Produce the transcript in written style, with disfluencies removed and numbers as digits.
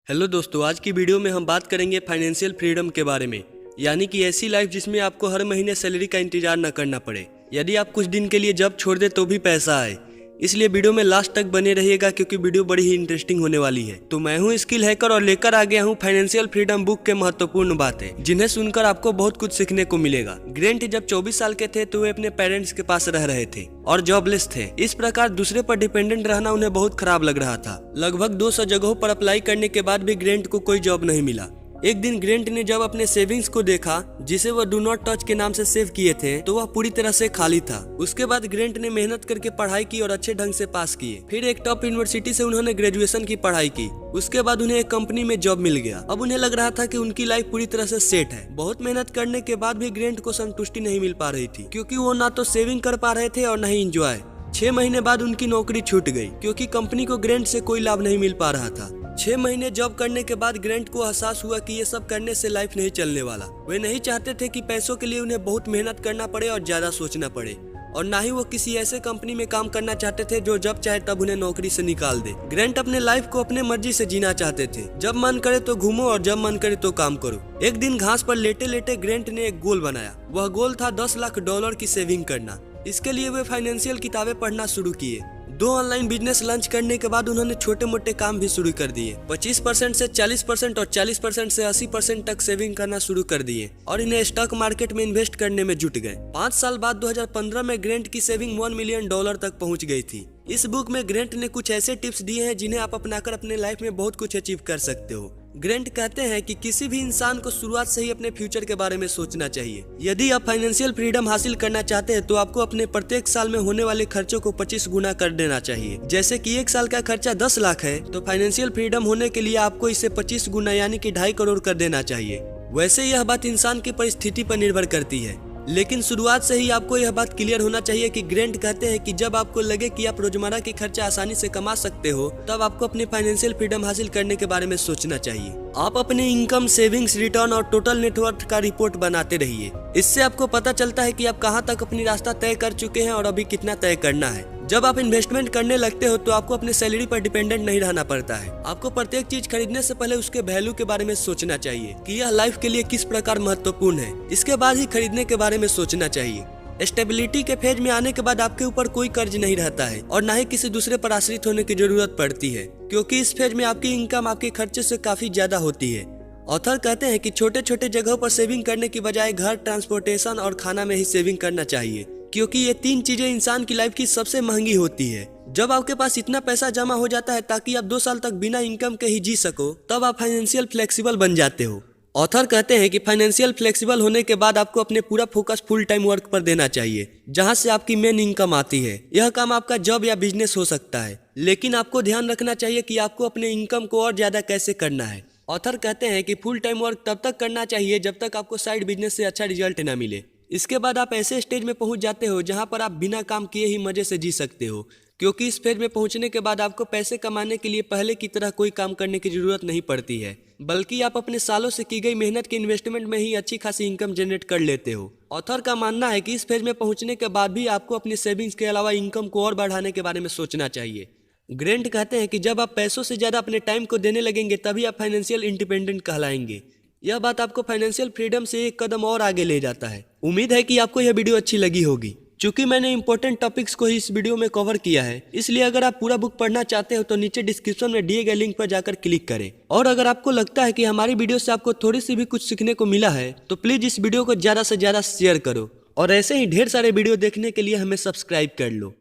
Hello दोस्तों, आज की वीडियो में हम बात करेंगे फाइनेंशियल फ्रीडम के बारे में। यानी कि ऐसी लाइफ जिसमें आपको हर महीने सैलरी का इंतजार न करना पड़े। यदि आप कुछ दिन के लिए जॉब छोड़ दे तो भी पैसा आए। इसलिए वीडियो में लास्ट तक बने रहिएगा क्योंकि वीडियो बड़ी ही इंटरेस्टिंग होने वाली है। तो मैं हूं स्किल हैकर और लेकर आ गया हूं फाइनेंशियल फ्रीडम बुक के महत्वपूर्ण बातें, जिन्हें सुनकर आपको बहुत कुछ सीखने को मिलेगा। ग्रेंट जब 24 साल के थे तो वे अपने पेरेंट्स के पास रह रहे थे और जॉबलेस थे। इस प्रकार दूसरे पर डिपेंडेंट रहना उन्हें बहुत खराब लग रहा था। लगभग 200 जगहों पर अप्लाई करने के बाद भी ग्रेंट को कोई जॉब नहीं मिला। एक दिन ग्रेंट ने जब अपने सेविंग्स को देखा, जिसे वह डू नॉट टच के नाम से सेव किए थे, तो वह पूरी तरह से खाली था। उसके बाद ग्रेंट ने मेहनत करके पढ़ाई की और अच्छे ढंग से पास किए। फिर एक टॉप यूनिवर्सिटी से उन्होंने ग्रेजुएशन की पढ़ाई की। उसके बाद उन्हें एक कंपनी में जॉब मिल गया। अब उन्हें लग रहा था कि उनकी लाइफ पूरी तरह से सेट है। बहुत मेहनत करने के बाद भी ग्रेंट को संतुष्टि नहीं मिल पा रही थी, क्योंकि वो ना तो सेविंग कर पा रहे थे और न ही इंजॉय। 6 महीने बाद उनकी नौकरी छूट गई क्योंकि कंपनी को ग्रेंट से कोई लाभ नहीं मिल पा रहा था। 6 महीने जॉब करने के बाद ग्रेंट को एहसास हुआ कि ये सब करने से लाइफ नहीं चलने वाला। वे नहीं चाहते थे कि पैसों के लिए उन्हें बहुत मेहनत करना पड़े और ज्यादा सोचना पड़े, और ना ही वो किसी ऐसे कंपनी में काम करना चाहते थे जो जब चाहे तब उन्हें नौकरी से निकाल दे। ग्रेंट अपने लाइफ को अपने मर्जी से जीना चाहते थे। जब मन करे तो घूमो और जब मन करे तो काम करो। एक दिन घास पर लेटे लेटे ग्रेंट ने एक गोल बनाया। वह गोल था $10 लाख की सेविंग करना। इसके लिए वे फाइनेंशियल किताबें पढ़ना शुरू किए। 2 ऑनलाइन बिजनेस लॉन्च करने के बाद उन्होंने छोटे मोटे काम भी शुरू कर दिए। 25% से 40% और 40% से 80% तक सेविंग करना शुरू कर दिए और इन्हें स्टॉक मार्केट में इन्वेस्ट करने में जुट गए। 5 साल बाद 2015 में ग्रेंट की सेविंग $1 मिलियन तक पहुंच गई थी। इस बुक में ग्रेंट ने कुछ ऐसे टिप्स दिए हैं जिन्हें आप अपनाकर अपने लाइफ में बहुत कुछ अचीव कर सकते हो। ग्रेंट कहते हैं कि किसी भी इंसान को शुरुआत से ही अपने फ्यूचर के बारे में सोचना चाहिए। यदि आप फाइनेंशियल फ्रीडम हासिल करना चाहते हैं तो आपको अपने प्रत्येक साल में होने वाले खर्चों को 25 गुना कर देना चाहिए। जैसे कि 1 साल का खर्चा 10 लाख है तो फाइनेंशियल फ्रीडम होने के लिए आपको इसे 25 गुना यानी कि 2.5 करोड़ कर देना चाहिए। वैसे यह बात इंसान की परिस्थिति पर निर्भर करती है, लेकिन शुरुआत से ही आपको यह बात क्लियर होना चाहिए कि ग्रेंट कहते हैं कि जब आपको लगे कि आप रोजमर्रा के खर्चा आसानी से कमा सकते हो, तब आपको अपने फाइनेंशियल फ्रीडम हासिल करने के बारे में सोचना चाहिए। आप अपने इनकम, सेविंग्स, रिटर्न और टोटल नेटवर्थ का रिपोर्ट बनाते रहिए। इससे आपको पता चलता है कि आप कहां तक अपनी रास्ता तय कर चुके हैं और अभी कितना तय करना है। जब आप इन्वेस्टमेंट करने लगते हो तो आपको अपने सैलरी पर डिपेंडेंट नहीं रहना पड़ता है। आपको प्रत्येक चीज खरीदने से पहले उसके वैल्यू के बारे में सोचना चाहिए कि यह लाइफ के लिए किस प्रकार महत्वपूर्ण है। इसके बाद ही खरीदने के बारे में सोचना चाहिए। स्टेबिलिटी के फेज में आने के बाद आपके ऊपर कोई कर्ज नहीं रहता है और न ही किसी दूसरे पर आश्रित होने की जरूरत पड़ती है, क्योंकि इस फेज में आपकी इनकम आपके खर्चे से काफी ज्यादा होती है। ऑथर कहते हैं कि छोटे छोटे जगहों पर सेविंग करने की बजाय घर, ट्रांसपोर्टेशन और खाना में ही सेविंग करना चाहिए, क्योंकि ये 3 चीजें इंसान की लाइफ की सबसे महंगी होती है। जब आपके पास इतना पैसा जमा हो जाता है ताकि आप 2 साल तक बिना इनकम के ही जी सको, तब आप फाइनेंशियल फ्लेक्सिबल बन जाते हो। ऑथर कहते हैं कि फाइनेंशियल फ्लेक्सिबल होने के बाद आपको अपने पूरा फोकस फुल टाइम वर्क पर देना चाहिए, जहां से आपकी मेन इनकम आती है। यह काम आपका जॉब या बिजनेस हो सकता है, लेकिन आपको ध्यान रखना चाहिए कि आपको अपने इनकम को और ज्यादा कैसे करना है। ऑथर कहते हैं कि फुल टाइम वर्क तब तक करना चाहिए जब तक आपको साइड बिजनेस से अच्छा रिजल्ट न मिले। इसके बाद आप ऐसे स्टेज में पहुंच जाते हो जहां पर आप बिना काम किए ही मजे से जी सकते हो, क्योंकि इस फेज में पहुंचने के बाद आपको पैसे कमाने के लिए पहले की तरह कोई काम करने की जरूरत नहीं पड़ती है, बल्कि आप अपने सालों से की गई मेहनत के इन्वेस्टमेंट में ही अच्छी खासी इनकम जनरेट कर लेते हो। ऑथर का मानना है कि इस फेज में पहुंचने के बाद भी आपको अपनी सेविंग्स के अलावा इनकम को और बढ़ाने के बारे में सोचना चाहिए। ग्रेंट कहते हैं कि जब आप पैसों से ज्यादा अपने टाइम को देने लगेंगे तभी आप फाइनेंशियल इंडिपेंडेंट कहलाएंगे। यह बात आपको फाइनेंशियल फ्रीडम से एक कदम और आगे ले जाता है। उम्मीद है कि आपको यह वीडियो अच्छी लगी होगी। चूंकि मैंने इंपॉर्टेंट टॉपिक्स को ही इस वीडियो में कवर किया है, इसलिए अगर आप पूरा बुक पढ़ना चाहते हो तो नीचे डिस्क्रिप्शन में दिए गए लिंक पर जाकर क्लिक करें। और अगर आपको लगता है कि हमारी वीडियो से आपको थोड़ी सी भी कुछ सीखने को मिला है तो प्लीज इस वीडियो को ज्यादा से ज्यादा शेयर करो और ऐसे ही ढेर सारे वीडियो देखने के लिए हमें सब्सक्राइब कर लो।